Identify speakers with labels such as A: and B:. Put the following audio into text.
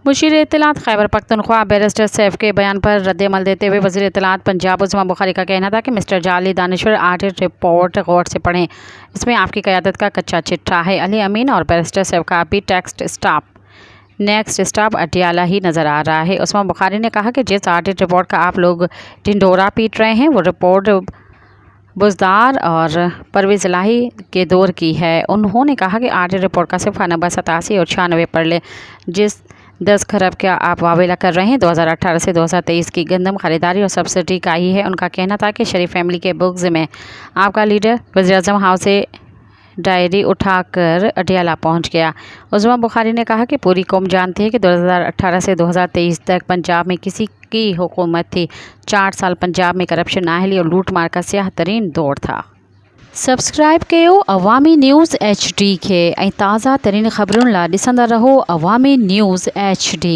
A: Musheer इत्तलात Khyber Pakhtunkhwa barrister Saif के बयान पर रद्दअमल देते हुए वज़ीर इत्तलात पंजाब उस्मान बुखारी का कहना था कि मिस्टर जाली दानिश्वर ऑडिट रिपोर्ट गौर से पढ़ें, इसमें आपकी क़यादत का कच्चा चिट्ठा है। अली अमीन और बैरिस्टर सैफ का भी नेक्स्ट स्टॉप अटियाला ही नज़र आ रहा है। उस्मान बुखारी ने कहा कि जिस ऑडिट रिपोर्ट का आप लोग ढिंढोरा पीट रहे हैं वो रिपोर्ट बुज़दार और परवेज़ इलाही के दौर की है। उन्होंने कहा कि ऑडिट रिपोर्ट का सिर्फ नंबर 87 और 96 पढ़ ले, जिस 10 खरब का आप वावेला कर रहे हैं 2018 से 2023 की गंदम खरीदारी और सब्सिडी का ही है। उनका कहना था कि शरीफ फैमिली के बुग्ज़ में आपका लीडर वज़ीर-ए-आज़म हाउस से डायरी उठाकर अटियाला पहुंच गया। उस्मान बुखारी ने कहा कि पूरी कौम जानती है कि 2018 से 2023 तक पंजाब में किसी की हुकूमत थी। 4 साल पंजाब में करप्शन, नाअहली और लूट मार का स्याह तरीन दौर था। सब्सक्राइब कयो अवामी न्यूज़ HD के ताज़ा तरीन ख़बरुन ला ॾिसंदा रहो अवामी न्यूज़ HD।